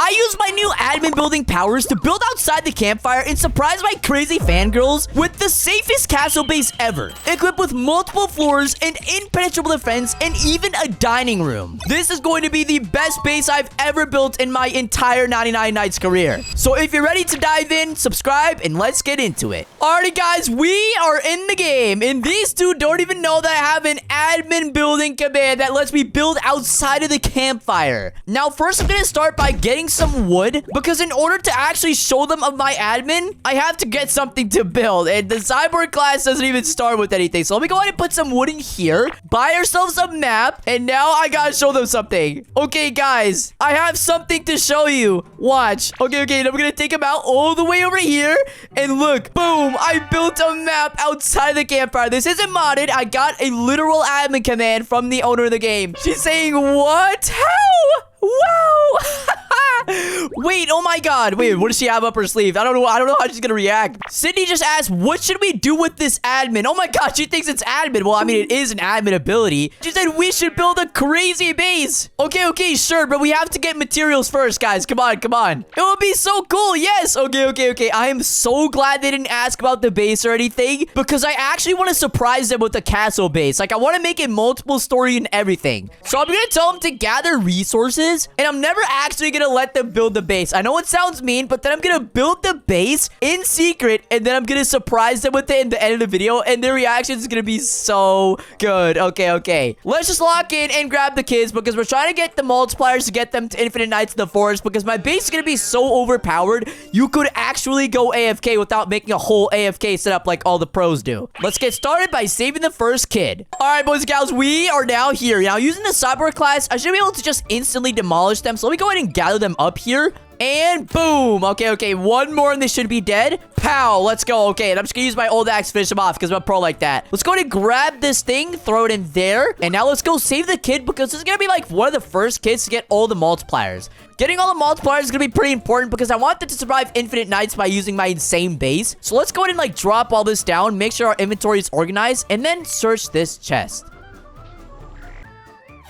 I used my new admin building powers to build outside the campfire and surprise my crazy fangirls with the safest castle base ever, equipped with multiple floors, an impenetrable defense, and even a dining room. This is going to be the best base I've ever built in my entire 99 Nights career. So if you're ready to dive in, subscribe, and let's get into it. Alrighty, guys, we are in the game, and these two don't even know that I have an admin building command that lets me build outside of the campfire. Now, first, I'm gonna start by getting some wood, because in order to actually show them of my admin, I have to get something to build, and the cyborg class doesn't even start with anything. So let me go ahead and put some wood in here, buy ourselves a map, and now I gotta show them something. Okay, guys, I have something to show you. Watch. Okay, and I'm gonna take them out all the way over here, and look, boom, I built a map outside the campfire. This isn't modded. I got a literal admin command from the owner of the game. She's saying, what? How? Wow. Wait, oh my god. Wait, what does she have up her sleeve? I don't know how she's gonna react. Sydney just asked, what should we do with this admin? Oh my god, she thinks it's admin. Well, I mean, it is an admin ability. She said we should build a crazy base. Okay, sure, but we have to get materials first, guys. Come on. It would be so cool. Yes. Okay. I am so glad they didn't ask about the base or anything, because I actually want to surprise them with the castle base. Like, I want to make it multiple story and everything. So I'm gonna tell them to gather resources, and I'm never actually gonna let them build the base. I know it sounds mean, but then I'm gonna build the base in secret, and then I'm gonna surprise them with it in the end of the video, and their reaction is gonna be so good. Okay. Let's just lock in and grab the kids, because we're trying to get the multipliers to get them to Infinite Nights in the Forest, because my base is gonna be so overpowered, you could actually go AFK without making a whole AFK setup like all the pros do. Let's get started by saving the first kid. All right, boys and gals, we are now here. Now, using the cyborg class, I should be able to just instantly demolish them. So let me go ahead and gather them up here. And boom. Okay. One more and they should be dead. Pow. Let's go. Okay, and I'm just gonna use my old axe to finish them off because I'm a pro like that. Let's go ahead and grab this thing, throw it in there. And now let's go save the kid, because this is gonna be like one of the first kids to get all the multipliers. Getting all the multipliers is gonna be pretty important, because I want them to survive Infinite Nights by using my insane base. So let's go ahead and like drop all this down, make sure our inventory is organized, and then search this chest.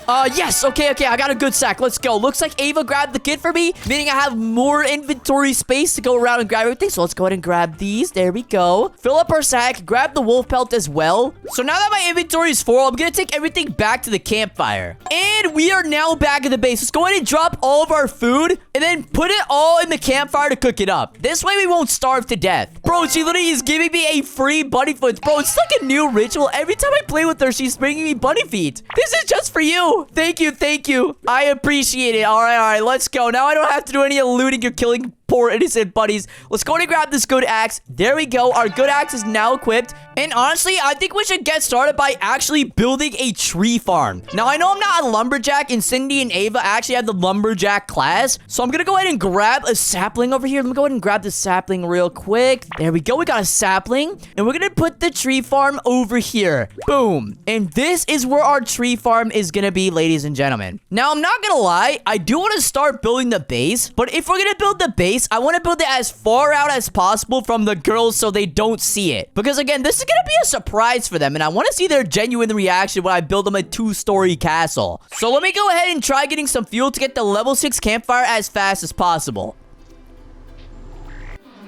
Yes, okay, I got a good sack. Let's go. Looks like Ava grabbed the kid for me, meaning I have more inventory space to go around and grab everything. So let's go ahead and grab these. There we go. Fill up our sack, grab the wolf pelt as well. So now that my inventory is full, I'm gonna take everything back to the campfire. And we are now back at the base. Let's go ahead and drop all of our food and then put it all in the campfire to cook it up. This way we won't starve to death. Bro, she literally is giving me a free bunny foot. Bro, it's like a new ritual. Every time I play with her, she's bringing me bunny feet. This is just for you. Thank you. I appreciate it. All right. Let's go. Now I don't have to do any looting or killing poor innocent buddies. Let's go and grab this good axe. There we go. Our good axe is now equipped. And honestly, I think we should get started by actually building a tree farm. Now, I know I'm not a lumberjack, and Cindy and Ava actually have the lumberjack class. So I'm gonna go ahead and grab a sapling over here. Let me go ahead and grab the sapling real quick. There we go. We got a sapling. And we're gonna put the tree farm over here. Boom. And this is where our tree farm is gonna be, ladies and gentlemen. Now, I'm not gonna lie. I do want to start building the base. But if we're gonna build the base, I want to build it as far out as possible from the girls so they don't see it. Because again, this is going to be a surprise for them, and I want to see their genuine reaction when I build them a 2-story castle. So let me go ahead and try getting some fuel to get the level 6 campfire as fast as possible.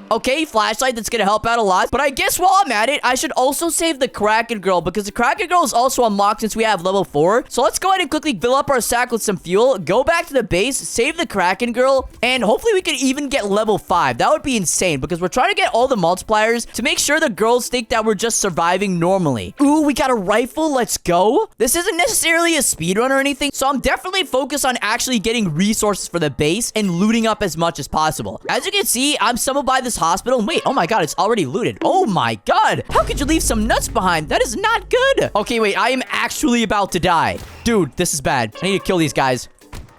Okay, flashlight, that's gonna help out a lot. But I guess while I'm at it, I should also save the Kraken Girl, because the Kraken Girl is also unlocked since we have level 4. So let's go ahead and quickly fill up our sack with some fuel, go back to the base, save the Kraken Girl, and hopefully we can even get level 5. That would be insane, because we're trying to get all the multipliers to make sure the girls think that we're just surviving normally. Ooh, we got a rifle. Let's go. This isn't necessarily a speedrun or anything, so I'm definitely focused on actually getting resources for the base and looting up as much as possible. As you can see, I'm summoned by this hospital. Wait, oh my god, it's already looted. Oh my god, how could you leave some nuts behind? That is not good. Okay, wait, I am actually about to die. Dude, this is bad. I need to kill these guys.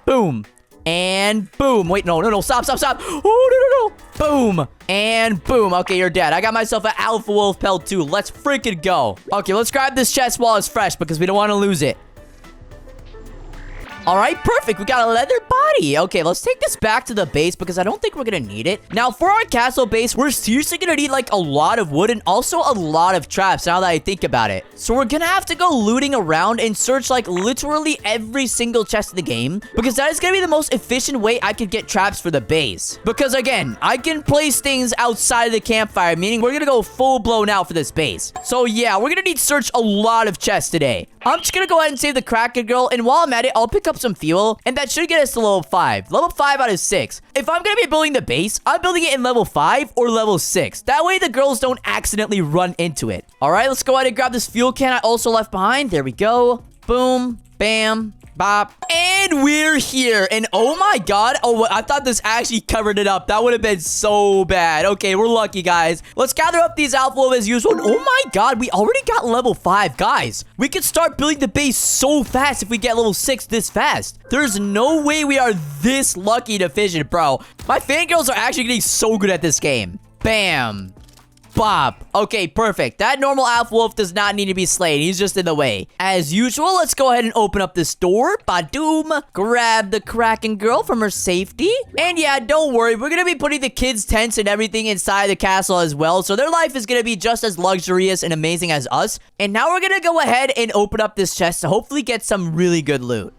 Boom. And boom. Wait, no, stop. Oh, no. Boom. And boom. Okay, you're dead. I got myself an alpha wolf pelt too. Let's freaking go. Okay, let's grab this chest while it's fresh, because we don't want to lose it. All right, perfect. We got a leather body. Okay, let's take this back to the base because I don't think we're gonna need it. Now, for our castle base, we're seriously gonna need like a lot of wood and also a lot of traps now that I think about it. So we're gonna have to go looting around and search like literally every single chest in the game because that is gonna be the most efficient way I could get traps for the base. Because again, I can place things outside of the campfire, meaning we're gonna go full blown out for this base. So yeah, we're gonna need to search a lot of chests today. I'm just gonna go ahead and save the Kraken girl, and while I'm at it, I'll pick up some fuel, and that should get us to level 5. Level 5 out of 6. If I'm gonna be building the base, I'm building it in level 5 or level 6. That way the girls don't accidentally run into it. All right, let's go ahead and grab this fuel can I also left behind. There we go. Boom, bam, bop. And we're here. And oh my god. Oh, I thought this actually covered it up. That would have been so bad. Okay, we're lucky, guys. Let's gather up these alpha as usual. And oh my god, we already got level 5. Guys, we could start building the base so fast if we get level 6 this fast. There's no way we are this lucky to finish it, bro. My fangirls are actually getting so good at this game. Bam. Bop. Okay, perfect. That normal alpha wolf does not need to be slain. He's just in the way. As usual, let's go ahead and open up this door. Badoom. Grab the Kraken girl from her safety. And yeah, don't worry. We're going to be putting the kids' tents and everything inside the castle as well. So their life is going to be just as luxurious and amazing as us. And now we're going to go ahead and open up this chest to hopefully get some really good loot.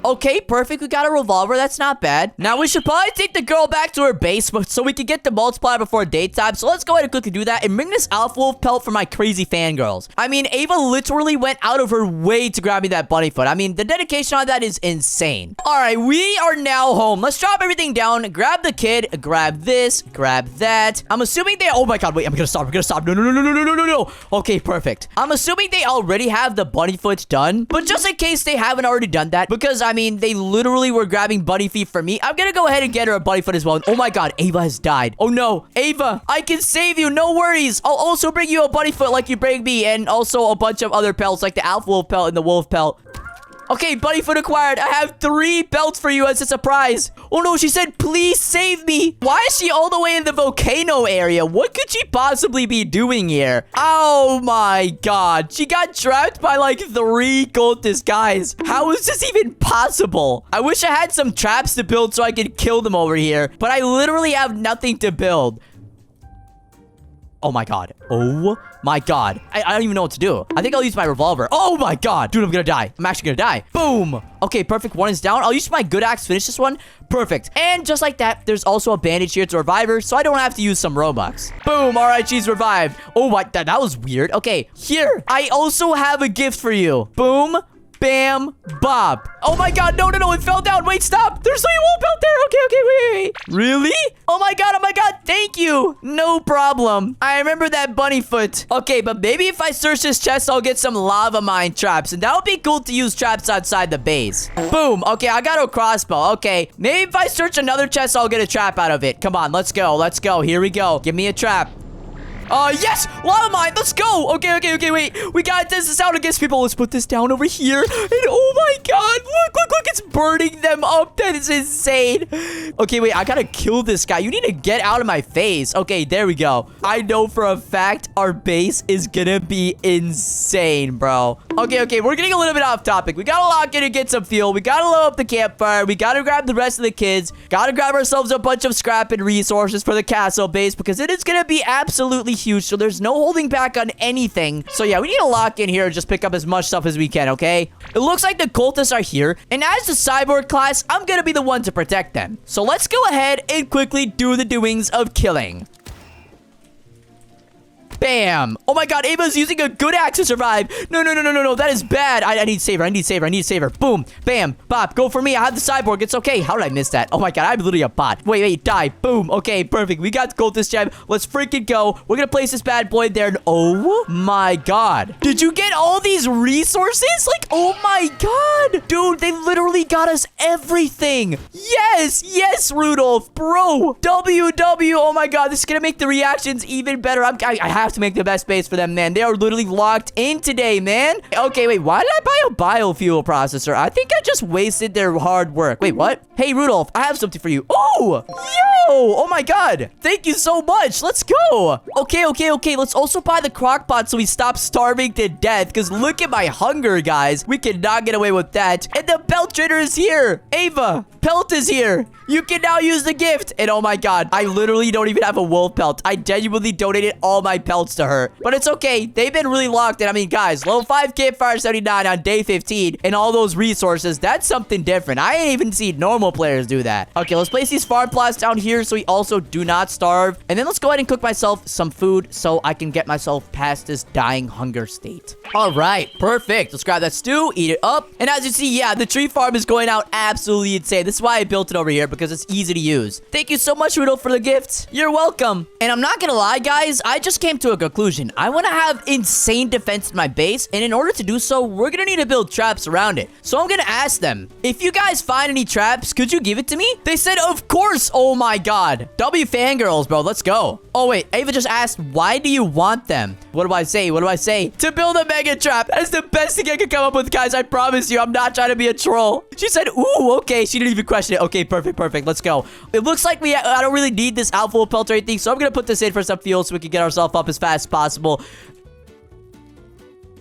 Okay, perfect. We got a revolver. That's not bad. Now, we should probably take the girl back to her base so we can get the multiplier before daytime. So let's go ahead and quickly do that and bring this alpha wolf pelt for my crazy fangirls. I mean, Ava literally went out of her way to grab me that bunny foot. I mean, the dedication on that is insane. All right, we are now home. Let's drop everything down. Grab the kid. Grab this. Grab that. I'm assuming they... Oh my god, wait. I'm gonna stop. I'm gonna stop. No, no, no, no, no, no, no, no. Okay, perfect. I'm assuming they already have the bunny foot done. But just in case they haven't already done that, because I mean, they literally were grabbing bunny feet from me. I'm gonna go ahead and get her a bunny foot as well. Oh my god, Ava has died. Oh no, Ava, I can save you. No worries. I'll also bring you a bunny foot like you bring me, and also a bunch of other pelts like the alpha wolf pelt and the wolf pelt. Okay, bunny foot acquired. I have 3 belts for you as a surprise. Oh no, she said, please save me. Why is she all the way in the volcano area? What could she possibly be doing here? Oh my god. She got trapped by like 3 cultists, guys. How is this even possible? I wish I had some traps to build so I could kill them over here, but I literally have nothing to build. Oh my god. Oh my god. I don't even know what to do. I think I'll use my revolver. Oh my god. Dude, I'm gonna die. I'm actually gonna die. Boom. Okay, perfect. 1 is down. I'll use my good axe to finish this one. Perfect. And just like that, there's also a bandage here to revive her, so I don't have to use some Robux. Boom. All right, she's revived. Oh my, that was weird. Okay, here. I also have a gift for you. Boom. Bam, bop. Oh my god, no, no, no, it fell down. Wait, stop. There's a wolf out there. Okay, okay, wait. Really? Oh my god, thank you. No problem. I remember that bunny foot. Okay, but maybe if I search this chest, I'll get some lava mine traps, and that would be cool to use traps outside the base. Boom. Okay, I got a crossbow. Okay, maybe if I search another chest, I'll get a trap out of it. Come on, let's go. Let's go. Here we go. Give me a trap. Yes! Lava mine! Let's go! Okay, okay, okay, wait. We gotta test this out against people. Let's put this down over here. And oh my god! Look, look, look! It's burning them up! That is insane! Okay, wait. I gotta kill this guy. You need to get out of my face. Okay, there we go. I know for a fact our base is gonna be insane, bro. Okay, okay. We're getting a little bit off topic. We gotta lock in and get some fuel. We gotta load up the campfire. We gotta grab the rest of the kids. Gotta grab ourselves a bunch of scrap and resources for the castle base because it is gonna be absolutely huge, so there's no holding back on anything. So yeah, we need to lock in here and just pick up as much stuff as we can, okay? It looks like the cultists are here, and as the cyborg class, I'm gonna be the one to protect them. So let's go ahead and quickly do the doings of killing. Bam. Oh my god, Ava's using a good axe to survive. No, no, no, no, no, no. That is bad. I need to save her. I need to save her. I need to save her. Boom. Bam. Bop. Go for me. I have the cyborg. It's okay. How did I miss that? Oh my god, I'm literally a bot. Wait, wait. Die. Boom. Okay, perfect. We got the cultist gem. Let's freaking go. We're gonna place this bad boy there. And oh my god. Did you get all these resources? Like, oh my god. Dude, they literally got us everything. Yes. Yes, Rudolph. Bro. WW. Oh my god. This is gonna make the reactions even better. I have have to make the best base for them, man. They are literally locked in today, man. Okay, wait, why did I buy a biofuel processor? I think I just wasted their hard work. Wait, what? Hey, Rudolph, I have something for you. Oh, yo, oh my god. Thank you so much. Let's go. Okay. Let's also buy the crock pot so we stop starving to death, because look at my hunger, guys. We cannot get away with that. And the pelt trader is here. Ava, pelt is here. You can now use the gift. And oh my god, I literally don't even have a wolf pelt. I genuinely donated all my pelts to her. But it's okay. They've been really locked in. I mean, guys, level 5 campfire 79 on day 15 and all those resources, that's something different. I ain't even seen normal players do that. Okay, let's place these farm plots down here so we also do not starve. And then let's go ahead and cook myself some food so I can get myself past this dying hunger state. All right, perfect. Let's grab that stew, eat it up. And as you see, yeah, the tree farm is going out absolutely insane. This is why I built it over here, because it's easy to use. Thank you so much, Rudolph, for the gift. You're welcome. And I'm not gonna lie, guys, I just came to a conclusion. I want to have insane defense in my base, and in order to do so, we're gonna need to build traps around it. So I'm gonna ask them, if you guys find any traps, could you give it to me? They said, of course. Oh my god. W fangirls, bro. Let's go. Oh wait, Ava just asked, why do you want them? What do I say? What do I say? To build a mega trap. That's the best thing I could come up with, guys. I promise you, I'm not trying to be a troll. She said, ooh, okay. She didn't even question it. Okay, perfect. Let's go. It looks like I don't really need this alpha pelt or anything, so I'm gonna put this in for some fuel so we can get ourselves up as fast as possible.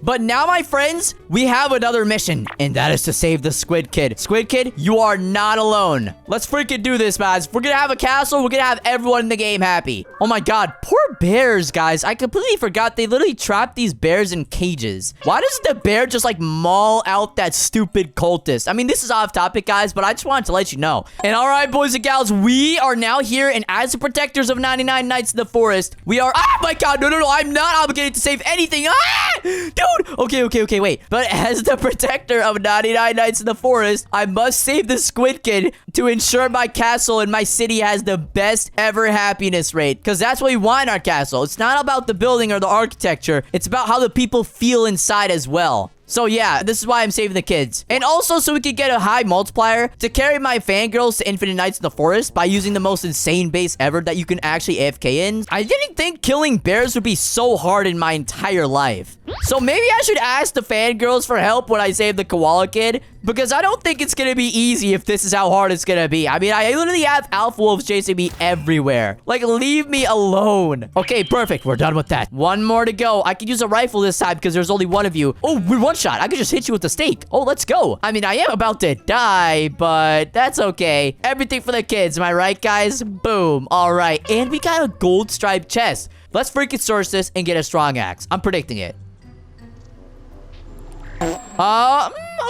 But now, my friends, we have another mission, and that is to save the Squid Kid. Squid Kid, you are not alone. Let's freaking do this, guys. We're gonna have a castle. We're gonna have everyone in the game happy. Oh my god, poor bears, guys. I completely forgot they literally trapped these bears in cages. Why does the bear just, like, maul out that stupid cultist? I mean, this is off topic, guys, but I just wanted to let you know. And all right, boys and gals, we are now here, and as the protectors of 99 Nights in the Forest, we are... Oh my god, no, I'm not obligated to save anything. Ah! Dude! Okay, wait. But as the protector of 99 Nights in the Forest, I must save the Squid Kid to ensure my castle and my city has the best ever happiness rate. Because that's what we want in our castle. It's not about the building or the architecture. It's about how the people feel inside as well. So yeah, this is why I'm saving the kids. And also so we could get a high multiplier to carry my fangirls to Infinite Nights in the Forest by using the most insane base ever that you can actually AFK in. I didn't think killing bears would be so hard in my entire life. So maybe I should ask the fangirls for help when I save the koala kid, because I don't think it's gonna be easy if this is how hard it's gonna be. I mean, I literally have alpha wolves chasing me everywhere. Like, leave me alone. Okay, perfect. We're done with that. One more to go. I could use a rifle this time because there's only one of you. Oh, we're one shot. I could just hit you with the stake. Oh, let's go. I mean, I am about to die, but that's okay. Everything for the kids. Am I right, guys? Boom. All right. And we got a gold striped chest. Let's freaking source this and get a strong axe. I'm predicting it.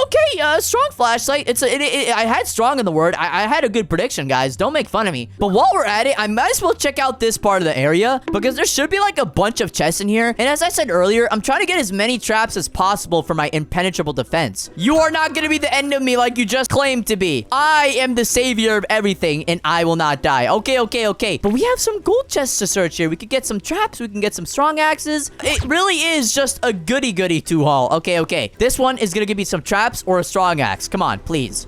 Okay, strong flashlight. I had strong in the word. I had a good prediction, guys. Don't make fun of me. But while we're at it, I might as well check out this part of the area, because there should be like a bunch of chests in here. And as I said earlier, I'm trying to get as many traps as possible for my impenetrable defense. You are not gonna be the end of me like you just claimed to be. I am the savior of everything, and I will not die. Okay. But we have some gold chests to search here. We could get some traps. We can get some strong axes. It really is just a goody-goody two-haul. Okay. This one is gonna give me some traps or a strong axe. Come on, please.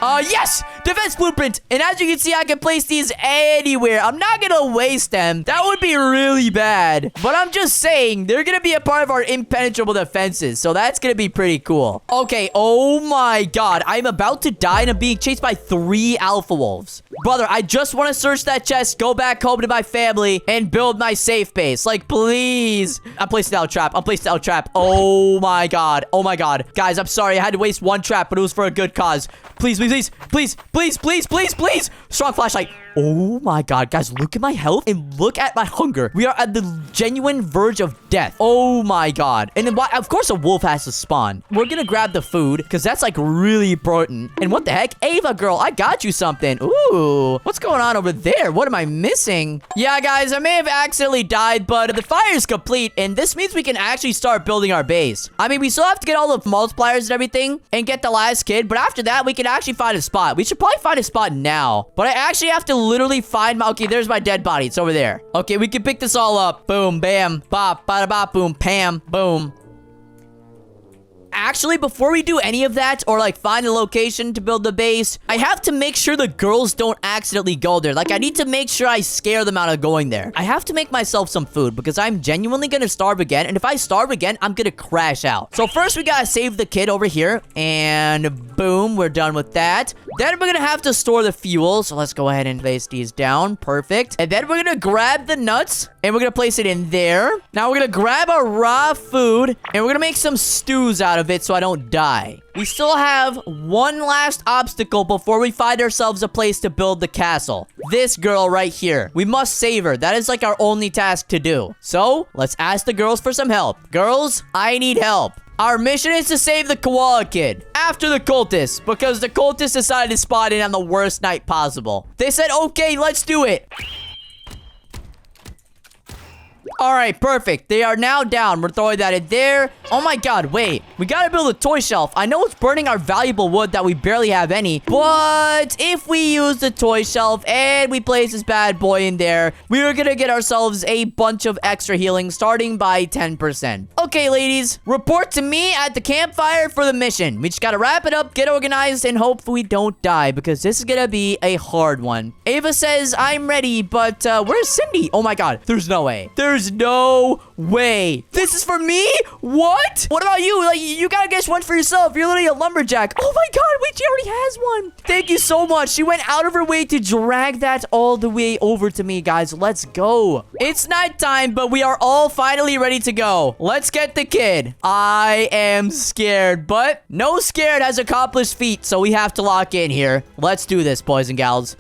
Yes! Defense blueprint! And as you can see, I can place these anywhere. I'm not gonna waste them. That would be really bad. But I'm just saying, they're gonna be a part of our impenetrable defenses. So that's gonna be pretty cool. Okay, oh my god. I'm about to die and I'm being chased by 3 alpha wolves. Brother, I just want to search that chest, go back home to my family, and build my safe base. Like, please. I'm placing out a trap. Oh my god. Guys, I'm sorry. I had to waste 1 trap, but it was for a good cause. Please. Strong flashlight. Oh my god, guys, look at my health and look at my hunger. We are at the genuine verge of death. Oh my god. And then, of course, a wolf has to spawn. We're gonna grab the food, because that's, like, really important. And what the heck? Ava, girl, I got you something. Ooh, what's going on over there? What am I missing? Yeah, guys, I may have accidentally died, but the fire is complete, and this means we can actually start building our base. I mean, we still have to get all the multipliers and everything and get the last kid, but after that, we can actually find a spot. We should probably find a spot now, but I actually have to literally find my... Okay, there's my dead body. It's over there. Okay, we can pick this all up. Boom, bam, bop, bada bop, boom, pam, boom. actually, before we do any of that or like find a location to build the base, I have to make sure the girls don't accidentally go there. Like, I need to make sure I scare them out of going there. I have to make myself some food because I'm genuinely gonna starve again. And if I starve again, I'm gonna crash out. So first, we gotta save the kid over here. And boom, we're done with that. Then we're gonna have to store the fuel. So let's go ahead and place these down. Perfect. And then we're gonna grab the nuts and we're gonna place it in there. Now we're gonna grab our raw food and we're gonna make some stews out of it so I don't die. We still have one last obstacle before we find ourselves a place to build the castle. This girl right here. We must save her. That is like our only task to do. So let's ask the girls for some help. Girls, I need help. Our mission is to save the koala kid after the cultists, because the cultists decided to spot in on the worst night possible. They said, okay, let's do it. All right, perfect. They are now down. We're throwing that in there. Oh my god, wait. We gotta build a toy shelf. I know it's burning our valuable wood that we barely have any, but if we use the toy shelf and we place this bad boy in there, we are gonna get ourselves a bunch of extra healing starting by 10%. Okay, ladies, report to me at the campfire for the mission. We just gotta wrap it up, get organized, and hope we don't die because this is gonna be a hard one. Ava says, I'm ready, but where's Cindy? Oh my god, there's no way. There's no way. This is for me? What? What about you? Like, you gotta guess one for yourself. You're literally a lumberjack. Oh my god, wait, she already has one. Thank you so much. She went out of her way to drag that all the way over to me, guys. Let's go. It's nighttime, but we are all finally ready to go. Let's get the kid. I am scared, but no scared has accomplished feat, so we have to lock in here. Let's do this, boys and gals.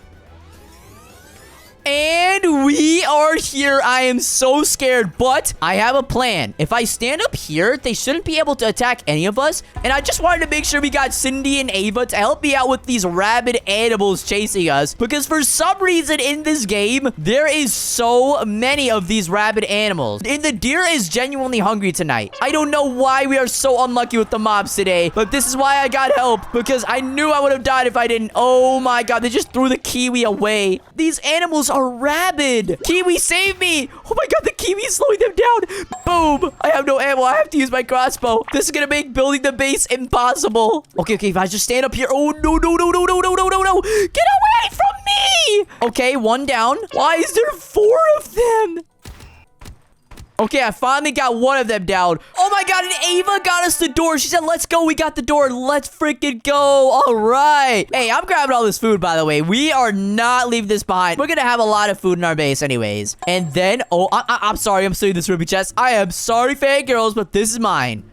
And we are here. I am so scared, but I have a plan. If I stand up here, they shouldn't be able to attack any of us. And I just wanted to make sure we got Cindy and Ava to help me out with these rabid animals chasing us. Because for some reason in this game, there is so many of these rabid animals. And the deer is genuinely hungry tonight. I don't know why we are so unlucky with the mobs today, but this is why I got help. Because I knew I would have died if I didn't. Oh my god, they just threw the kiwi away. These animals are rabid. Kiwi, save me. Oh my god, the kiwi is slowing them down. Boom. I have no ammo. I have to use my crossbow. This is gonna make building the base impossible. Okay, if I just stand up here. Oh, no, no, no, no, no, no, no, no, no. Get away from me. Okay, one down. Why is there 4 of them? Okay, I finally got one of them down. Oh my god, and Ava got us the door. She said, let's go. We got the door. Let's freaking go. All right. Hey, I'm grabbing all this food, by the way. We are not leaving this behind. We're going to have a lot of food in our base anyways. And then, oh, I'm sorry. I'm stealing this ruby chest. I am sorry, fangirls, but this is mine.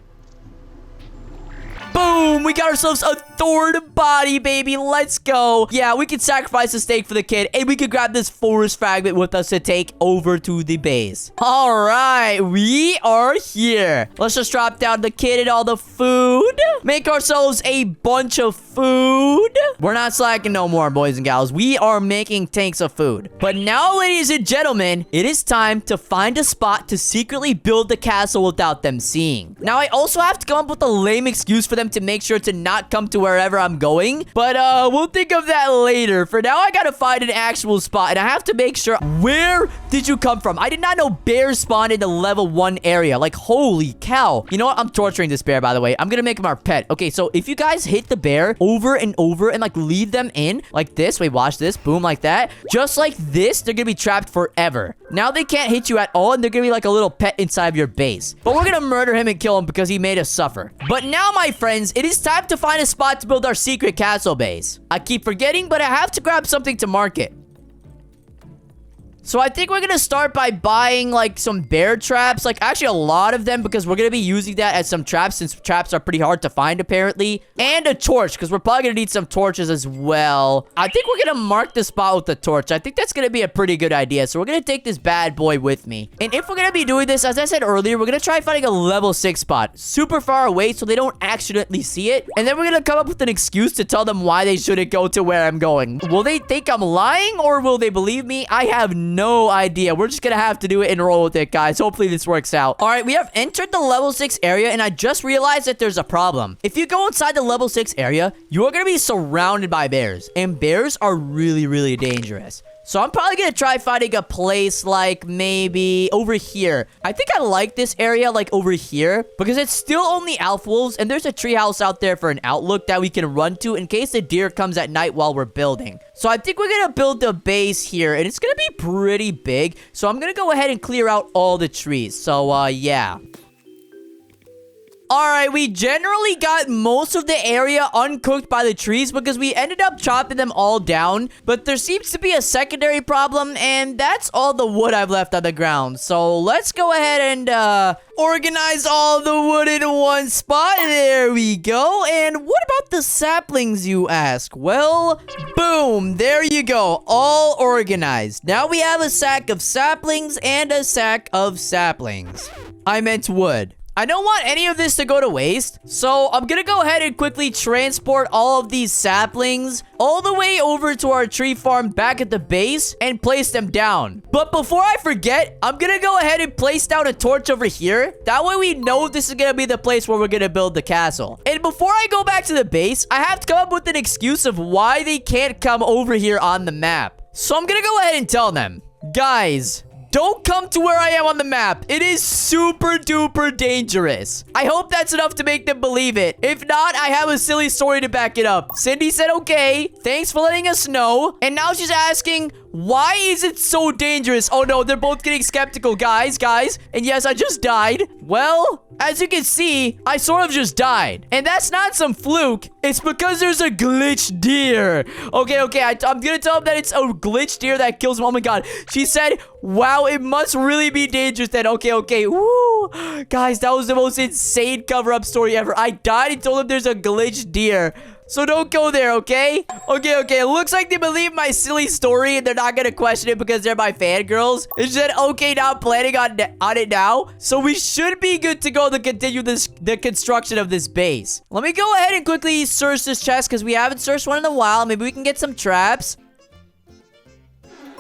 Boom! We got ourselves a thorn body, baby. Let's go. Yeah, we can sacrifice a steak for the kid, and we can grab this forest fragment with us to take over to the base. All right, we are here. Let's just drop down the kid and all the food. Make ourselves a bunch of food. We're not slacking no more, boys and gals. We are making tanks of food. But now, ladies and gentlemen, it is time to find a spot to secretly build the castle without them seeing. Now, I also have to come up with a lame excuse for them to make sure to not come to wherever I'm going, but we'll think of that later. For now, I gotta find an actual spot, and I have to make sure. Where did you come from? I did not know bears spawn in the level 1 area. Like, holy cow. You know what? I'm torturing this bear, by the way. I'm gonna make him our pet. Okay, so if you guys hit the bear over and over and like lead them in like this, wait, watch this, boom, like that, just like this, they're gonna be trapped forever. Now they can't hit you at all, and they're gonna be like a little pet inside of your base. But we're gonna murder him and kill him because he made us suffer. But now, my friends, it is time to find a spot to build our secret castle base. I keep forgetting, but I have to grab something to market. So I think we're gonna start by buying like some bear traps, like actually a lot of them, because we're gonna be using that as some traps, since traps are pretty hard to find apparently. And a torch, because we're probably gonna need some torches as well. I think we're gonna mark the spot with the torch. I think that's gonna be a pretty good idea. So we're gonna take this bad boy with me. And if we're gonna be doing this, as I said earlier, we're gonna try finding a level 6 spot super far away so they don't accidentally see it. And then we're gonna come up with an excuse to tell them why they shouldn't go to where I'm going. Will they think I'm lying, or will they believe me? I have no idea. We're just gonna have to do it and roll with it, guys. Hopefully this works out. All right, we have entered the level 6 area, and I just realized that there's a problem. If you go inside the level 6 area, you are gonna be surrounded by bears, and bears are really, really dangerous. So I'm probably gonna try finding a place like maybe over here. I think I like this area like over here because it's still only alpha wolves, and there's a treehouse out there for an outlook that we can run to in case the deer comes at night while we're building. So I think we're gonna build the base here, and it's gonna be pretty big. So I'm gonna go ahead and clear out all the trees. So yeah. Alright, we generally got most of the area uncooked by the trees because we ended up chopping them all down. But there seems to be a secondary problem, and that's all the wood I've left on the ground. So let's go ahead and organize all the wood in one spot. There we go. And what about the saplings, you ask? Well, boom, there you go, all organized. Now we have a sack of saplings and a sack of saplings. I meant wood. I don't want any of this to go to waste, so I'm gonna go ahead and quickly transport all of these saplings all the way over to our tree farm back at the base and place them down. But before I forget, I'm gonna go ahead and place down a torch over here. That way we know this is gonna be the place where we're gonna build the castle. And before I go back to the base, I have to come up with an excuse of why they can't come over here on the map. So I'm gonna go ahead and tell them, guys, don't come to where I am on the map. It is super duper dangerous. I hope that's enough to make them believe it. If not, I have a silly story to back it up. Cindy said, okay, thanks for letting us know. And now she's asking, why is it so dangerous? Oh no, they're both getting skeptical, guys. And yes, I just died. Well, as you can see, I sort of just died. And that's not some fluke. It's because there's a glitch deer. Okay, I'm gonna tell them that it's a glitch deer that kills them. Oh my god. She said, wow, it must really be dangerous then. Okay. Woo. Guys, that was the most insane cover-up story ever. I died and told them there's a glitch deer. So don't go there, okay? Okay. It looks like they believe my silly story and they're not gonna question it because they're my fangirls. It said, okay, now I'm planning on it now. So we should be good to go to continue the construction of this base. Let me go ahead and quickly search this chest because we haven't searched one in a while. Maybe we can get some traps.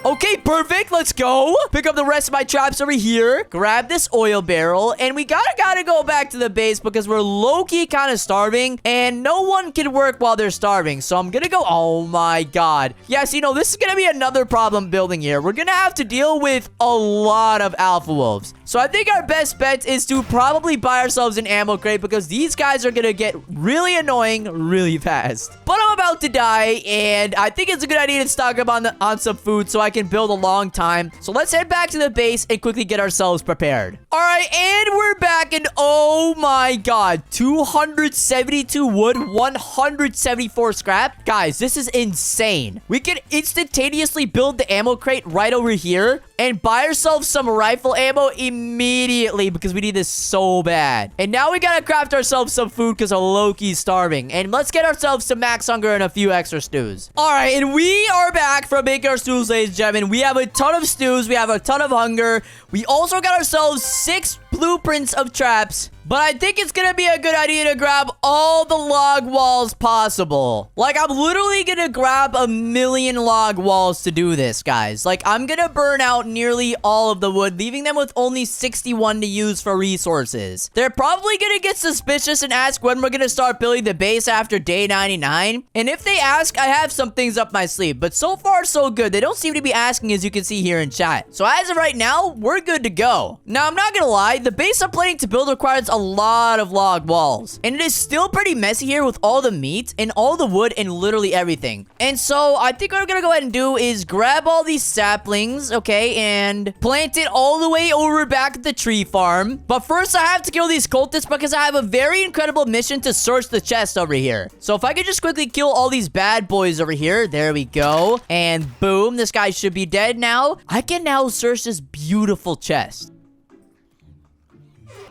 Okay, perfect. Let's go. Pick up the rest of my traps over here. Grab this oil barrel. And we gotta go back to the base because we're low-key kind of starving. And no one can work while they're starving. So I'm gonna go... Oh, my God. Yes, you know, this is gonna be another problem building here. We're gonna have to deal with a lot of alpha wolves. So I think our best bet is to probably buy ourselves an ammo crate because these guys are gonna get really annoying really fast. But I'm about to die. And I think it's a good idea to stock up on some food so I can build a long time. So let's head back to the base and quickly get ourselves prepared. All right, and we're back, and oh my god, 272 wood, 174 scrap. Guys, this is insane. We can instantaneously build the ammo crate right over here and buy ourselves some rifle ammo immediately because we need this so bad. And now we gotta craft ourselves some food because Loki's starving. And let's get ourselves some max hunger and a few extra stews. All right, and we are back from making our stews, ladies and gentlemen. We have a ton of stews. We have a ton of hunger. We also got ourselves 6 blueprints of traps. But I think it's gonna be a good idea to grab all the log walls possible. Like, I'm literally gonna grab 1,000,000 log walls to do this, guys. Like, I'm gonna burn out nearly all of the wood, leaving them with only 61 to use for resources. They're probably gonna get suspicious and ask when we're gonna start building the base after day 99. And if they ask, I have some things up my sleeve. But so far, so good. They don't seem to be asking, as you can see here in chat. So as of right now, we're good to go. Now, I'm not gonna lie. The base I'm planning to build requires a lot of log walls, and it is still pretty messy here with all the meat and all the wood and literally everything. And so I think what I'm gonna go ahead and do is grab all these saplings, okay, and plant it all the way over back at the tree farm. But first I have to kill these cultists because I have a very incredible mission to search the chest over here. So if I could just quickly kill all these bad boys over here, there we go, and boom, this guy should be dead now. I can now search this beautiful chest.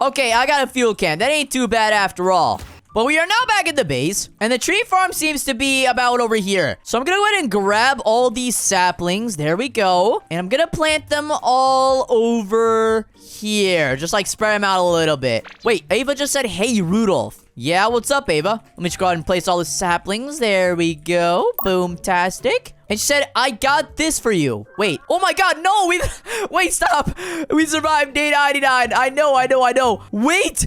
Okay, I got a fuel can. That ain't too bad after all. But we are now back at the base, and the tree farm seems to be about over here. So I'm gonna go ahead and grab all these saplings. There we go. And I'm gonna plant them all over here. Just like spread them out a little bit. Wait, Ava just said, hey, Rudolph. Yeah, what's up, Ava? Let me just go ahead and place all the saplings. There we go. Boom-tastic. And she said, I got this for you. Wait. Oh my god, no! Wait, stop! We survived day 99. I know. Wait!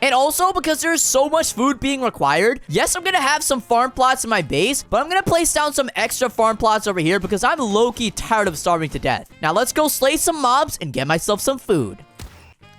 And also, because there's so much food being required, yes, I'm gonna have some farm plots in my base, but I'm gonna place down some extra farm plots over here because I'm low-key tired of starving to death. Now, let's go slay some mobs and get myself some food.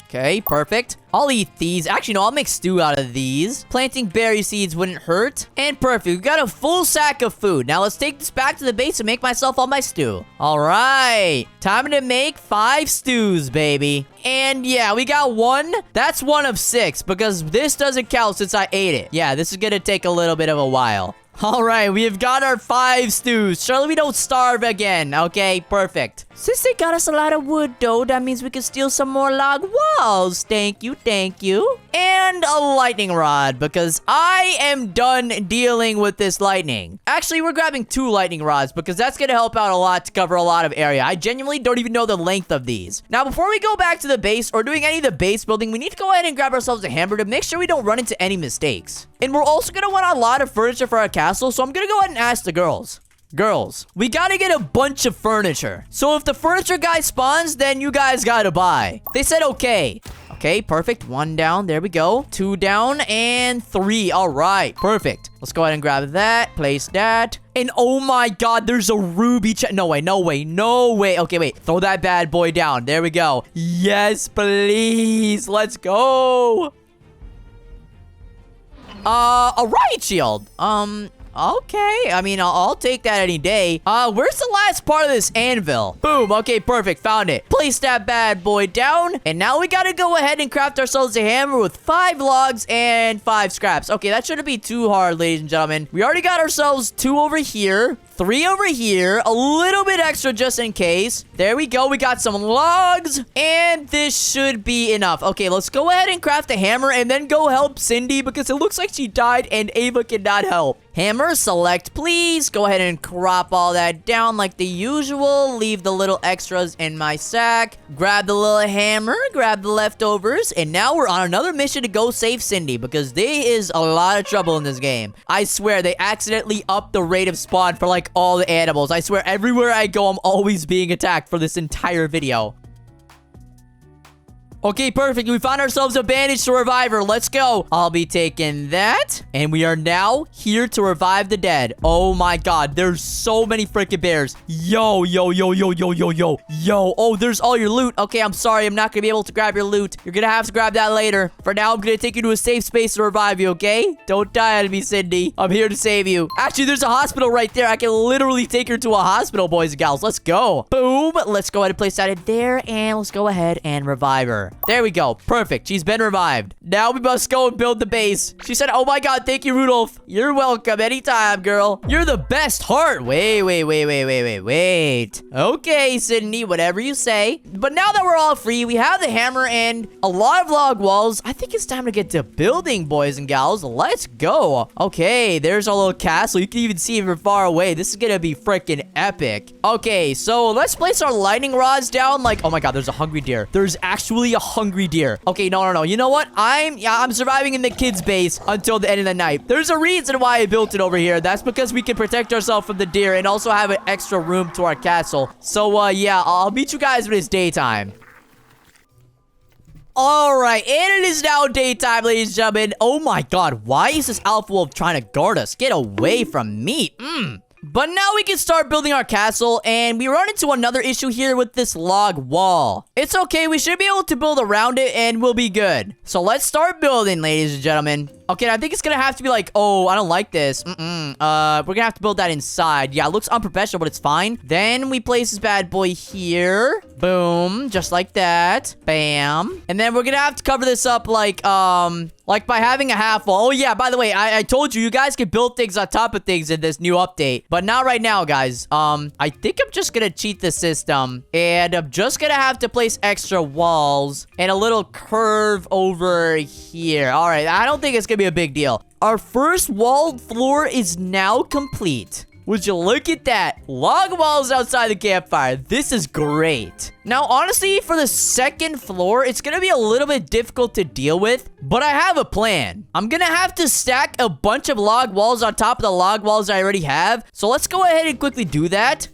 Okay, perfect. I'll eat these. Actually, no, I'll make stew out of these. Planting berry seeds wouldn't hurt. And perfect. We got a full sack of food. Now, let's take this back to the base and make myself all my stew. All right. Time to make 5 stews, baby. And yeah, we got 1. That's 1 of 6 because this doesn't count since I ate it. Yeah, this is gonna take a little bit of a while. All right, we have got our 5 stews. Surely we don't starve again. Okay, perfect. Since they got us a lot of wood, though, that means we can steal some more log walls. Thank you, thank you. And a lightning rod, because I am done dealing with this lightning. Actually, we're grabbing 2 lightning rods, because that's going to help out a lot to cover a lot of area. I genuinely don't even know the length of these. Now, before we go back to the base or doing any of the base building, we need to go ahead and grab ourselves a hammer to make sure we don't run into any mistakes. And we're also going to want a lot of furniture for our castle, so I'm going to go ahead and ask the girls. Girls, we gotta get a bunch of furniture. So if the furniture guy spawns, then you guys gotta buy. They said okay. Okay, perfect. 1 down. There we go. 2 down and 3. All right, perfect. Let's go ahead and grab that. Place that. And oh my god, there's a ruby chest. No way, no way, no way. Okay, wait. Throw that bad boy down. There we go. Yes, please. Let's go. A riot shield. Okay, I mean, I'll take that any day. Where's the last part of this anvil? Boom, okay, perfect, found it. Place that bad boy down, and now we gotta go ahead and craft ourselves a hammer with 5 logs and 5 scraps. Okay, that shouldn't be too hard, ladies and gentlemen. We already got ourselves 2 over here, 3 over here, a little bit extra just in case. There we go, we got some logs, and this should be enough. Okay, let's go ahead and craft a hammer and then go help Cindy because it looks like she died and Ava cannot help. Hammer, select, please. Go ahead and crop all that down like the usual. Leave the little extras in my sack. Grab the little hammer, grab the leftovers, and now we're on another mission to go save Cindy because there is a lot of trouble in this game. I swear, they accidentally upped the rate of spawn for like all the animals. I swear, everywhere I go, I'm always being attacked for this entire video. Okay, perfect. We found ourselves a bandage to reviver. Let's go. I'll be taking that. And we are now here to revive the dead. Oh my god. There's so many freaking bears. Yo, yo, yo, yo, yo, yo, yo. Yo. Oh, there's all your loot. Okay, I'm sorry. I'm not going to be able to grab your loot. You're going to have to grab that later. For now, I'm going to take you to a safe space to revive you, okay? Don't die on me, Cindy. I'm here to save you. Actually, there's a hospital right there. I can literally take her to a hospital, boys and gals. Let's go. Boom. Let's go ahead and place that in there. And let's go ahead and revive her. There we go. Perfect. She's been revived. Now we must go and build the base. She said, oh my god, thank you, Rudolph. You're welcome anytime, girl. You're the best heart. Wait. Okay, Sydney, whatever you say. But now that we're all free, we have the hammer and a lot of log walls. I think it's time to get to building, boys and gals. Let's go. Okay, there's our little castle. You can even see it from far away. This is gonna be freaking epic. Okay, so let's place our lightning rods down. Like, oh my god, there's a hungry deer. There's actually a hungry deer. Okay, no. You know what? I'm surviving in the kids' base until the end of the night. There's a reason why I built it over here. That's because we can protect ourselves from the deer and also have an extra room to our castle. So, yeah, I'll meet you guys when it's daytime. Alright, and it is now daytime, ladies and gentlemen. Oh my god, why is this alpha wolf trying to guard us? Get away from me. But now we can start building our castle, and we run into another issue here with this log wall. It's okay, we should be able to build around it, and we'll be good. So let's start building, ladies and gentlemen. Okay, I think it's gonna have to be like, oh, I don't like this. We're gonna have to build that inside. Yeah, it looks unprofessional, but it's fine. Then we place this bad boy here. Boom, just like that. Bam. And then we're gonna have to cover this up like by having a half wall. Oh yeah, by the way, I told you guys can build things on top of things in this new update. But not right now, guys. I think I'm just gonna cheat the system. And I'm just gonna have to place extra walls and a little curve over here. All right, I don't think it's gonna be a big deal. Our first walled floor is now complete. Would you look at that? Log walls outside the campfire. This is great. Now, honestly, for the second floor, it's gonna be a little bit difficult to deal with, but I have a plan. I'm gonna have to stack a bunch of log walls on top of the log walls I already have. So let's go ahead and quickly do that.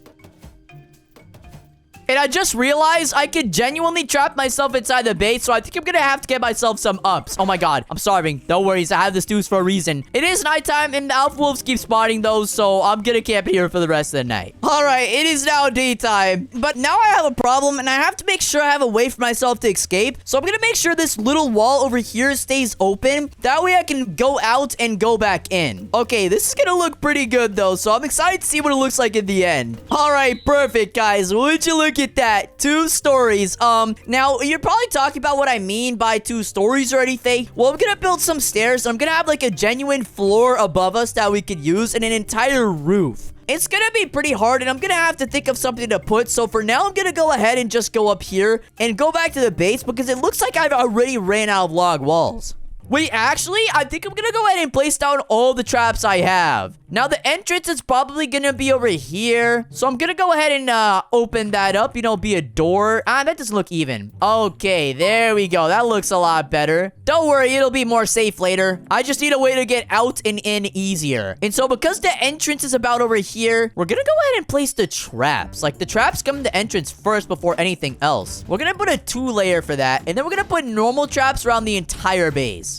And I just realized I could genuinely trap myself inside the base, so I think I'm gonna have to get myself some ups. Oh my god, I'm starving. No worries, I have the stews for a reason. It is nighttime, and the alpha wolves keep spotting those, so I'm gonna camp here for the rest of the night. Alright, it is now daytime, but now I have a problem, and I have to make sure I have a way for myself to escape. So I'm gonna make sure this little wall over here stays open. That way I can go out and go back in. Okay, this is gonna look pretty good, though, so I'm excited to see what it looks like in the end. Alright, perfect, guys. Would you look at that? 2 stories. Now, you're probably talking about what I mean by 2 stories or anything. Well, I'm gonna build some stairs. I'm gonna have, like, a genuine floor above us that we could use and an entire roof. It's gonna be pretty hard, and I'm gonna have to think of something to put. So for now, I'm gonna go ahead and just go up here and go back to the base because it looks like I've already ran out of log walls. Wait, actually, I think I'm gonna go ahead and place down all the traps I have. Now, the entrance is probably gonna be over here. So I'm gonna go ahead and open that up, you know, be a door. That doesn't look even. Okay, there we go. That looks a lot better. Don't worry, it'll be more safe later. I just need a way to get out and in easier. And so because the entrance is about over here, we're gonna go ahead and place the traps. Like, the traps come to the entrance first before anything else. We're gonna put a 2-layer for that. And then we're gonna put normal traps around the entire base.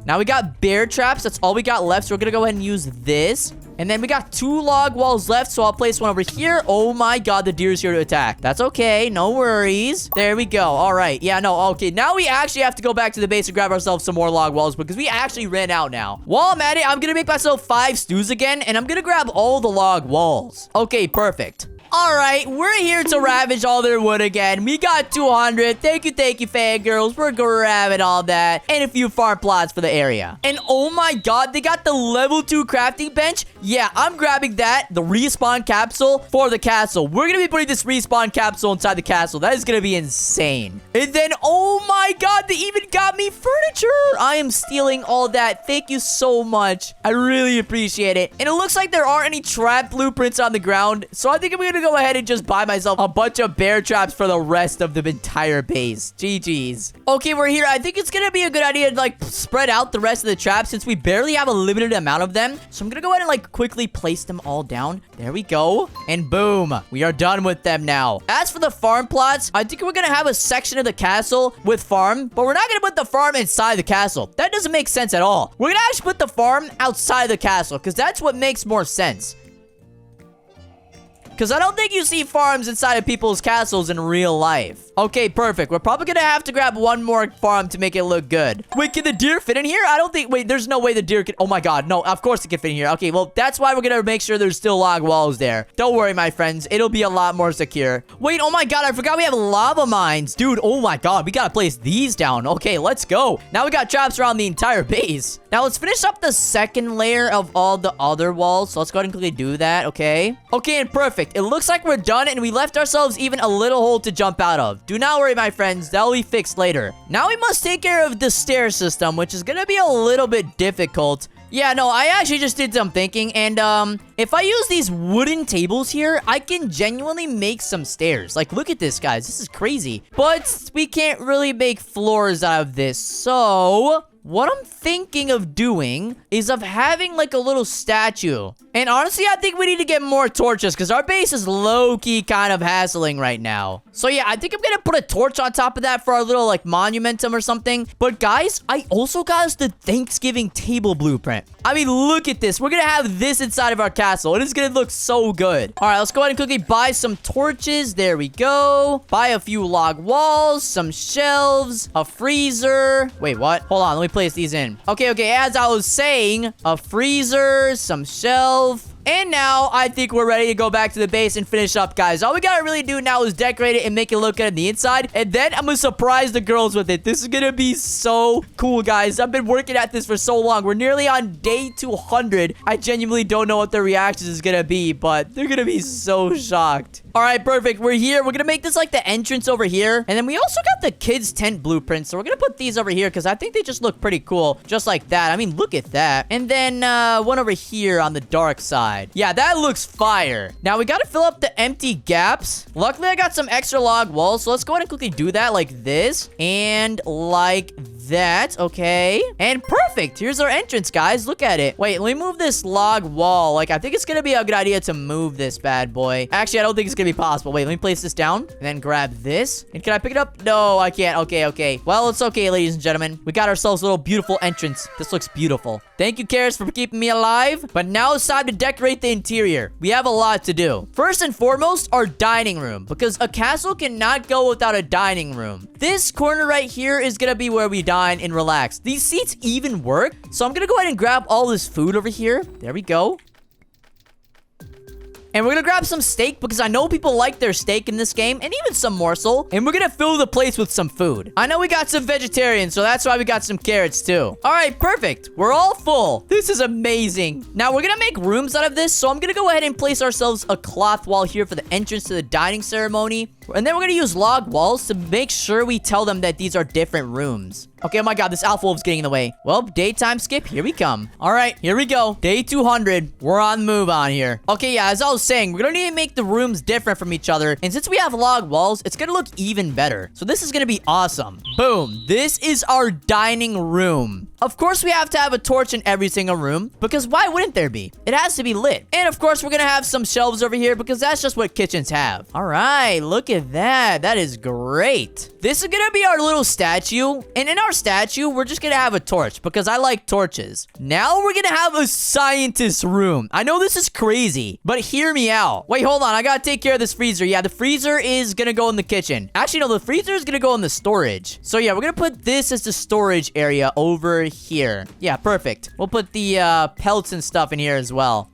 Now we got bear traps. That's all we got left. So we're going to go ahead and use this. And then we got 2 log walls left. So I'll place one over here. Oh my god, the deer's here to attack. That's okay. No worries. There we go. All right. Yeah, no. Okay. Now we actually have to go back to the base and grab ourselves some more log walls because we actually ran out now. While I'm at it, I'm going to make myself 5 stews again. And I'm going to grab all the log walls. Okay, perfect. Alright, we're here to ravage all their wood again. We got 200. Thank you, fangirls. We're grabbing all that. And a few farm plots for the area. And oh my god, they got the level 2 crafting bench. Yeah, I'm grabbing that. The respawn capsule for the castle. We're going to be putting this respawn capsule inside the castle. That is going to be insane. And then, oh my god, they even got me furniture. I am stealing all that. Thank you so much. I really appreciate it. And it looks like there aren't any trap blueprints on the ground. So I think I'm going to go ahead and just buy myself a bunch of bear traps for the rest of the entire base. GG's. Okay, we're here. I think it's gonna be a good idea to like spread out the rest of the traps since we barely have a limited amount of them. So I'm gonna go ahead and like quickly place them all down. There we go. And boom, we are done with them now. As for the farm plots, I think we're gonna have a section of the castle with farm, but we're not gonna put the farm inside the castle. That doesn't make sense at all. We're gonna actually put the farm outside the castle because that's what makes more sense. Because I don't think you see farms inside of people's castles in real life. Okay, perfect. We're probably going to have to grab one more farm to make it look good. Wait, can the deer fit in here? I don't think... Wait, there's no way the deer can... Oh my god, no. Of course it can fit in here. Okay, well, that's why we're going to make sure there's still log walls there. Don't worry, my friends. It'll be a lot more secure. Wait, oh my god, I forgot we have lava mines. Dude, oh my god, we got to place these down. Okay, let's go. Now we got traps around the entire base. Now let's finish up the second layer of all the other walls. So let's go ahead and quickly do that, okay? Okay, and perfect. It looks like we're done, and we left ourselves even a little hole to jump out of. Do not worry, my friends. That'll be fixed later. Now we must take care of the stair system, which is gonna be a little bit difficult. Yeah, no, I actually just did some thinking, and, if I use these wooden tables here, I can genuinely make some stairs. Like, look at this, guys. This is crazy. But we can't really make floors out of this, so... what I'm thinking of doing is of having like a little statue. And honestly, I think we need to get more torches because our base is low-key kind of hassling right now. So yeah, I think I'm gonna put a torch on top of that for our little like monumentum or something. But guys, I also got us the Thanksgiving table blueprint. I mean, look at this. We're gonna have this inside of our castle. It is gonna look so good. All right, let's go ahead and quickly buy some torches. There we go. Buy a few log walls, some shelves, a freezer. Wait, what? Hold on, let me place these in. Okay, as I was saying, a freezer, some shelf. And now, I think we're ready to go back to the base and finish up, guys. All we gotta really do now is decorate it and make it look good on the inside. And then I'm gonna surprise the girls with it. This is gonna be so cool, guys. I've been working at this for so long. We're nearly on day 200. I genuinely don't know what their reactions is gonna be, but they're gonna be so shocked. All right, perfect. We're here. We're gonna make this like the entrance over here. And then we also got the kids' tent blueprints. So we're gonna put these over here because I think they just look pretty cool. Just like that. I mean, look at that. And then one over here on the dark side. Yeah, that looks fire. Now, we gotta fill up the empty gaps. Luckily, I got some extra log walls. So let's go ahead and quickly do that like this. And like that. Okay. And perfect. perfect. Here's our entrance, guys. Look at it. Wait, let me move this log wall. Like, I think it's gonna be a good idea to move this bad boy. Actually, I don't think it's gonna be possible. Wait, let me place this down and then grab this. And can I pick it up? No, I can't. Okay. Well, it's okay, ladies and gentlemen. We got ourselves a little beautiful entrance. This looks beautiful. Thank you, Karis, for keeping me alive. But now it's time to decorate the interior. We have a lot to do. First and foremost, our dining room, because a castle cannot go without a dining room. This corner right here is gonna be where we dine and relax. These seats even work, so I'm gonna go ahead and grab all this food over here. There we go. And we're gonna grab some steak because I know people like their steak in this game, and even some morsel. And we're gonna fill the place with some food. I know we got some vegetarians, so that's why we got some carrots too. All right, perfect. We're all full. This is amazing. Now we're gonna make rooms out of this, so I'm gonna go ahead and place ourselves a cloth wall here for the entrance to the dining ceremony. And then we're gonna use log walls to make sure we tell them that these are different rooms. Okay, oh my god, this alpha wolf's getting in the way. Well, daytime skip, here we come. All right, here we go. Day 200. We're on the move on here. Okay, yeah, as I was saying, we're gonna need to make the rooms different from each other. And since we have log walls, it's gonna look even better. So this is gonna be awesome. Boom. This is our dining room. Of course, we have to have a torch in every single room, because why wouldn't there be? It has to be lit. And of course, we're gonna have some shelves over here because that's just what kitchens have. All right, look at that. That is great. This is gonna be our little statue. And in our statue, we're just gonna have a torch because I like torches. Now we're gonna have a scientist room. I know this is crazy, but hear me out. Wait, hold on. I gotta take care of this freezer. Yeah, the freezer is gonna go in the kitchen. Actually, no, the freezer is gonna go in the storage. So yeah, we're gonna put this as the storage area over here. Yeah, perfect. We'll put the pelts and stuff in here as well.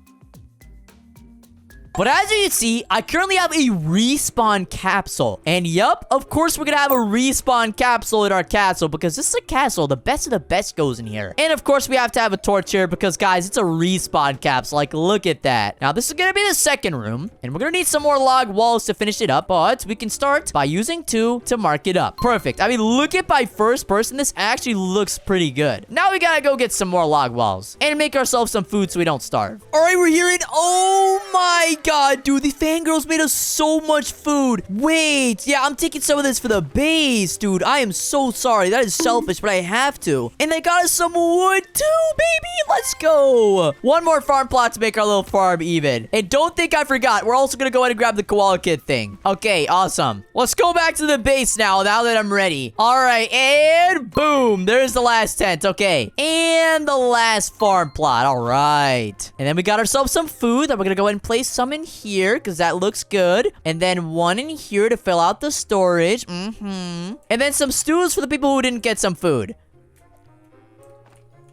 But as you can see, I currently have a respawn capsule. And yup, of course we're gonna have a respawn capsule in our castle because this is a castle. The best of the best goes in here. And of course we have to have a torch here because guys, it's a respawn capsule. Like, look at that. Now this is gonna be the second room. And we're gonna need some more log walls to finish it up. But we can start by using 2 to mark it up. Perfect. I mean, look at by first person. This actually looks pretty good. Now we gotta go get some more log walls. And make ourselves some food so we don't starve. Alright, we're here in... Oh my god, dude, the fangirls made us so much food. Wait, yeah, I'm taking some of this for the base, dude. I am so sorry. That is selfish, but I have to. And they got us some wood too, baby. Let's go. One more farm plot to make our little farm even. And don't think I forgot. We're also gonna go ahead and grab the koala kid thing. Okay, awesome. Let's go back to the base now that I'm ready. All right, and boom. There's the last tent. Okay, and the last farm plot. All right. And then we got ourselves some food that we're gonna go ahead and place some in here because that looks good. And then one in here to fill out the storage. And then some stews for the people who didn't get some food.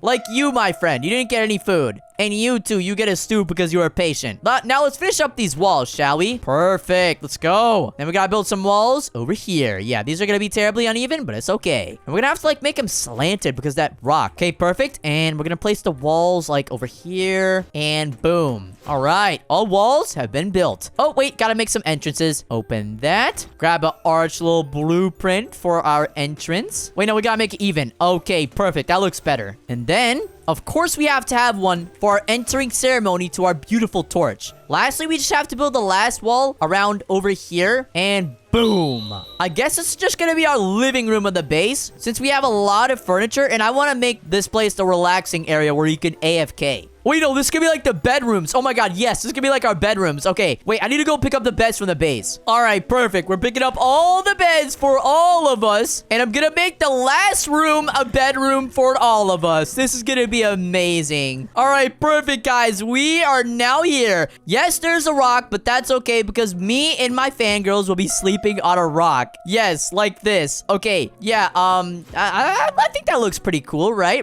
Like you, my friend. You didn't get any food. And you too, you get a stew because you are patient. But now let's finish up these walls, shall we? Perfect, let's go. Then we gotta build some walls over here. Yeah, these are gonna be terribly uneven, but it's okay. And we're gonna have to like make them slanted because that rock. Okay, perfect. And we're gonna place the walls like over here. And boom. All right, all walls have been built. Oh, wait, gotta make some entrances. Open that. Grab an arch little blueprint for our entrance. Wait, no, we gotta make it even. Okay, perfect, that looks better. And then... of course, we have to have one for our entering ceremony to our beautiful torch. Lastly, we just have to build the last wall around over here. And boom. I guess it's just gonna be our living room of the base. Since we have a lot of furniture. And I want to make this place the relaxing area where you can AFK. Wait, no, this could be like the bedrooms. Oh my god, yes, this could be like our bedrooms. Okay, wait, I need to go pick up the beds from the base. All right, perfect. We're picking up all the beds for all of us. And I'm gonna make the last room a bedroom for all of us. This is gonna be amazing. All right, perfect, guys. We are now here. Yes, there's a rock, but that's okay because me and my fangirls will be sleeping on a rock. Yes, like this. Okay, yeah, I think that looks pretty cool, right?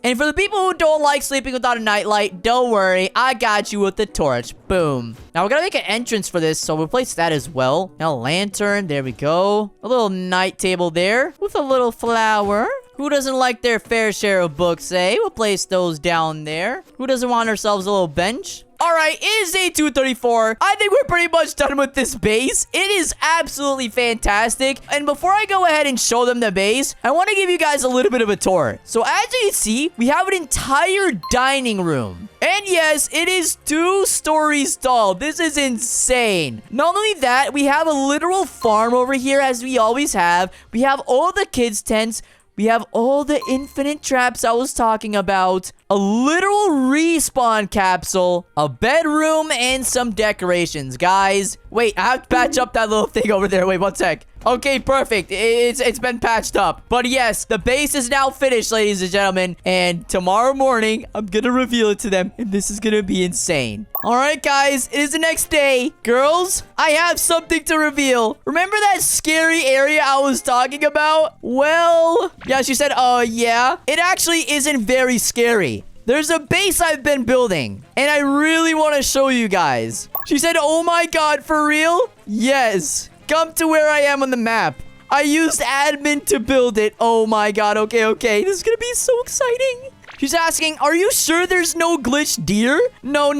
And for the people who don't like sleeping without a nightlight, don't worry, I got you with the torch. Boom. Now we're gonna make an entrance for this, so we'll place that as well. Now a lantern, there we go. A little night table there with a little flower. Who doesn't like their fair share of books, eh? We'll place those down there. Who doesn't want ourselves a little bench? Alright, it is day 234. I think we're pretty much done with this base. It is absolutely fantastic. And before I go ahead and show them the base, I want to give you guys a little bit of a tour. So as you can see, we have an entire dining room. And yes, it is 2 stories tall. This is insane. Not only that, we have a literal farm over here as we always have. We have all the kids' tents. We have all the infinite traps I was talking about. A literal respawn capsule, a bedroom, and some decorations, guys. Wait, I have to patch up that little thing over there. Wait, one sec. Okay, perfect. It's been patched up. But yes, the base is now finished, ladies and gentlemen. And tomorrow morning, I'm gonna reveal it to them. And this is gonna be insane. Alright, guys. It is the next day. Girls, I have something to reveal. Remember that scary area I was talking about? Well, yeah, she said, yeah. It actually isn't very scary. There's a base I've been building, and I really want to show you guys. She said, oh my god, for real? Yes. Come to where I am on the map. I used admin to build it. Oh my god, okay. This is gonna be so exciting. She's asking, are you sure there's no glitched deer? No,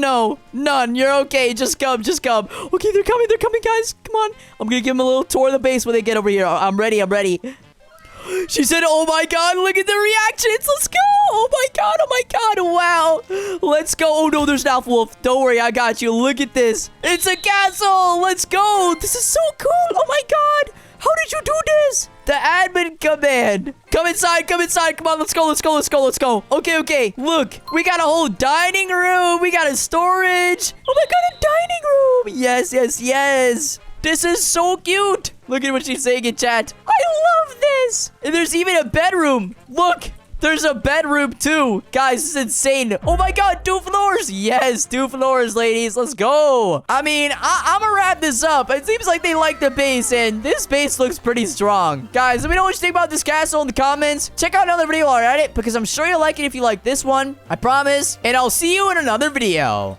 none. You're okay. Just come. Okay, they're coming, guys. Come on. I'm gonna give them a little tour of the base when they get over here. I'm ready. She said, oh my god, look at the reactions. Let's go. Oh my god, wow. Let's go. Oh no, there's an alpha wolf. Don't worry, I got you. Look at this. It's a castle. Let's go. This is so cool. Oh my god. How did you do this? The admin command. Come inside. Come on, let's go. Okay. Look, we got a whole dining room. We got a storage. Oh my god, a dining room. Yes. This is so cute. Look at what she's saying in chat. I love this. And there's even a bedroom. Look, there's a bedroom too. Guys, this is insane. Oh my god, 2 floors. Yes, 2 floors, ladies. Let's go. I mean, I'm gonna wrap this up. It seems like they like the base, and this base looks pretty strong. Guys, let me know what you think about this castle in the comments. Check out another video while you're at it, because I'm sure you'll like it if you like this one. I promise. And I'll see you in another video.